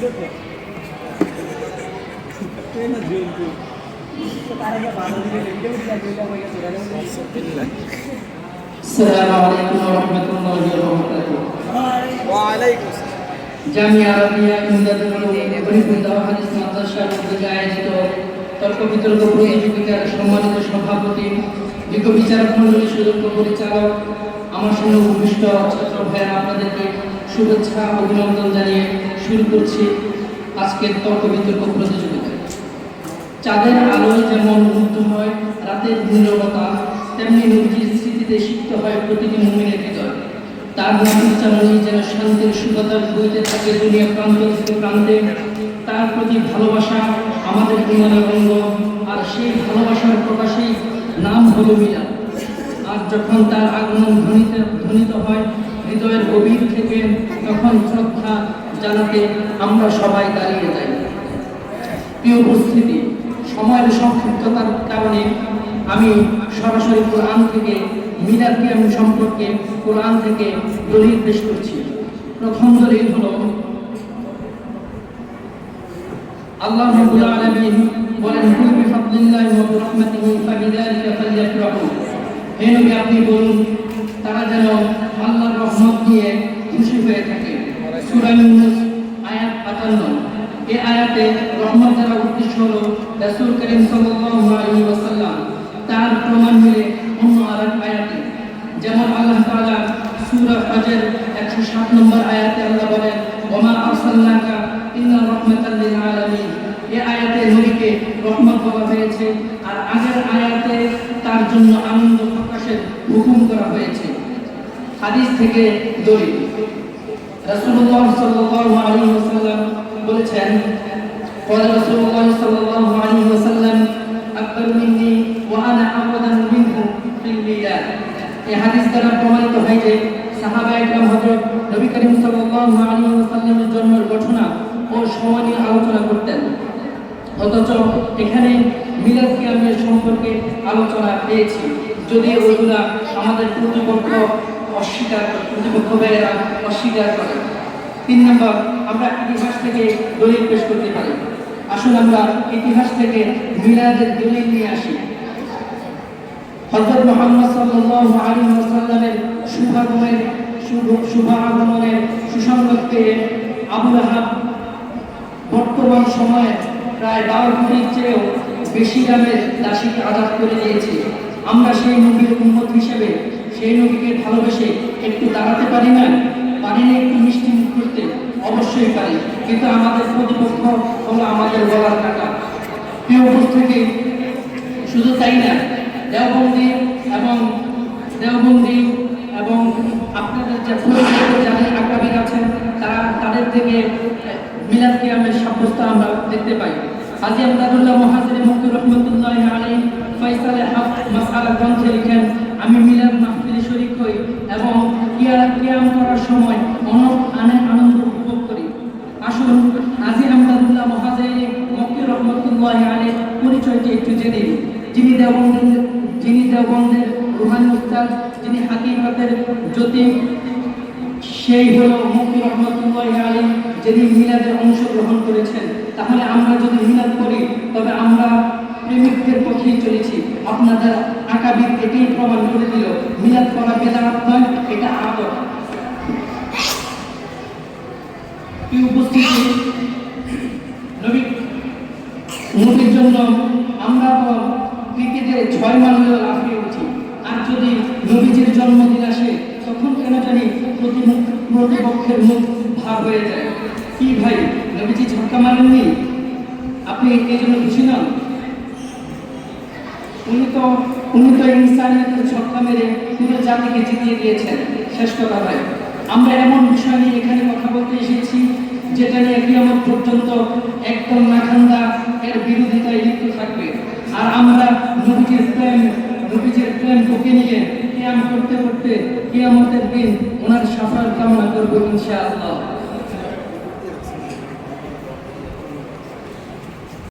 Assalamualaikum warahmatullahi wabarakatuh. Waalaikumsalam. Jamia আরবিয়া Imdadul Uloom বরিকুল্লাহ হাদিস মাদ্রাসার উদ্যোগে আয়োজিত তর্ক বিতর্ক প্রতিযোগিতার সম্মানিত সভাপতি, বিজ্ঞ বিচারক মণ্ডলীর সুযোগ্য পরিচালক, আমার সঙ্গে উপবিষ্ট ছাত্র ভাইয়েরা, আপনাদেরকে শুভেচ্ছা অভিনন্দন জানিয়ে শুরু করছি আজকের তর্ক বিতর্ক প্রতিযোগিতা। চাঁদের আলোয় যেমন মুগ্ধ হয় রাতের নীরবতা, তেমনি নবীজির স্মৃতিতে সিক্ত হয় প্রতিটি মুমিনের হৃদয়। তার নামের উচ্চারণেই যেন শান্তির সুবাতাস বইতে থাকে দুনিয়া প্রান্ত থেকে প্রান্তে। তার প্রতি ভালোবাসা আমাদের ইমানের অঙ্গ, আর সেই ভালোবাসার প্রকাশেই নাম হলো মিলাদ। আর যখন তার আগমন ধ্বনিত হয় হৃদয়ের গভীর থেকে, তখন শ্রদ্ধা জানাতে আমরা সবাই দাঁড়িয়ে যাই। প্রিয় উপস্থিতি, সময়ের সংক্ষিপ্ততার কারণে আমি সরাসরি কোরআন থেকে মিলাদ কিয়াম সম্পর্কে কোরআন থেকে দলিল পেশ করছি। প্রথম দলিল হলো, আল্লাহ রাব্বুল আলামিন বলেন, কুল বিফাদলিল্লাহি ওয়া বিরহমাতিহি ফাবিযালিকা ফালইফরাহু। হে নবী, আপনি বলুন তারা যেন আল্লাহর রহমত দিয়ে খুশি হয়ে থাকে। সূরা ইউনূস আয়াত ৫৫। এই আয়াতে রহমত দ্বারা উদ্দেশ্য হলো রাসূল করিম সাল্লাল্লাহু আলাইহি ওয়াসাল্লাম। তার প্রমাণ মিলে অন্য আরেক আয়াতে, যেমন আল্লাহ তাআলা সূরা ফাজর ১০৭ নম্বর আয়াতে আল্লাহ বলেন, ওয়া মা আরসালনাকা ইল্লা রাহমাতাল লিল আলামিন। এই আয়াতে নবীকে রহমত বলা হয়েছে, আর আগের আয়াতে তার জন্য আনন্দ প্রকাশের হুকুম করা হয়েছে। হাদিস থেকে দলিল, রাসূলুল্লাহ সাল্লাল্লাহু আলাইহি ওয়াসাল্লাম বলেছেন, ক্বালা রাসূলুল্লাহ সাল্লাল্লাহু আলাইহি ওয়াসাল্লাম আকবার মিন্নি ওয়া আনা আওয়াদান মিনহু ফিল মিলাদ। এই হাদিস দ্বারা প্রমাণিত হয় যে সাহাবায়ে কেরাম হযরত নবী করিম সাল্লাল্লাহু আলাইহি ওয়াসাল্লামের জন্মের ঘটনা ও সময় নিয়ে আলোচনা করতেন, অথচ এখানে মিলাদ কিয়ামের সম্পর্কে আলোচনা পেয়েছি, যদি ওইগুলা আমাদের প্রতিপক্ষ ভাইয়েরা অস্বীকার করে। ৩ নম্বর, আমরা ইতিহাস থেকে দলিল পেশ করতে পারি। আসুন আমরা ইতিহাস থেকে মিলাদের দলিল নিয়ে আসি। হযরত মুহাম্মদ সাল্লাল্লাহু আলাইহি ওয়াসাল্লামের শুভ আগমনের সুসংবাদ পেয়ে আবু লাহাব বর্তমান সময়ে প্রায় ১২ কোটির চেয়েও বেশি দামের দাসীকে আজাদ করে দিয়েছে। আমরা সেই নবীর উম্মত হিসেবে সেই নবীকে ভালোবেসে একটু দাঁড়াতে পারি না? পারি না একটু মিষ্টি মুখ করতে? অবশ্যই পারি, কিন্তু আমাদের প্রতিপক্ষ হলো আমাদের গলার কাটা। প্রিয় উপস্থিতি, শুধু তাই না, দেওবন্দি এবং আপনাদের যে পরিচিত যাদের আকাবির আছেন, তাদের থেকে মিলাদ কিয়ামের সাব্যস্ত আমরা দেখতে পাই। হাজী আমদাদুল্লাহ মুহাজির মক্কি রাহমাতুল্লাহি আলাইহি ফয়সালে হক মাসআলা গ্রন্থে লিখেন, আমি মিলাদ মাহফিলে শরীক হই এবং কিয়াম করার সময় আনন্দ উপভোগ করি। আসুন হাজী আমদাদুল্লাহ মুহাজির মক্কি রাহমাতুল্লাহি আলাইহি পরিচয়টি একটু জেনে নিই। যিনি দেওবন্দের রুহানি উস্তাদ, যিনি হাকিকতের জ্যোতি, সেই হলো মক্কি রাহমাতুল্লাহি আলাইহি, যিনি মিলাদে অংশগ্রহণ করেছেন। তাহলে আমরা যদি মিলাদ করি, তবে আমরা প্রেমিকদের পথেই চলেছি। আপনাদের আকাবির এটাই প্রমাণ করে দিল, মিলাদ করা বেদাত নয়, এটা আদত। এই উপস্থিতি, নবীর জন্য আমরা ক্রিকেটে ৬ মারলেও লাফিয়ে উঠি, আর যদি নবীজির জন্মদিন আসে তখন কেন জানি প্রতিপক্ষের মুখ ভার হয়ে যায়। কি ভাই, নবীজি ছক্কা মারেননি, আপনি এই জন্য খুশি নন? উনি তো ইনসানিয়তের ছক্কা মেরে পুরো জাতিকে জিতিয়ে দিয়েছেন। শেষ কথা ভাই, আমরা এমন বিষয় নিয়ে এখানে কথা বলতে এসেছি যেটা নিয়ে কিয়ামত পর্যন্ত একদম নাখান্দা এর বিরোধিতায় লিপ্ত থাকবে। আর আমরা নবীজির প্রেম বুকে নিয়ে কিয়াম করতে করতে কিয়ামতের দিন ওনার সাফায়াত কামনা করবো ইনশাআল্লাহ।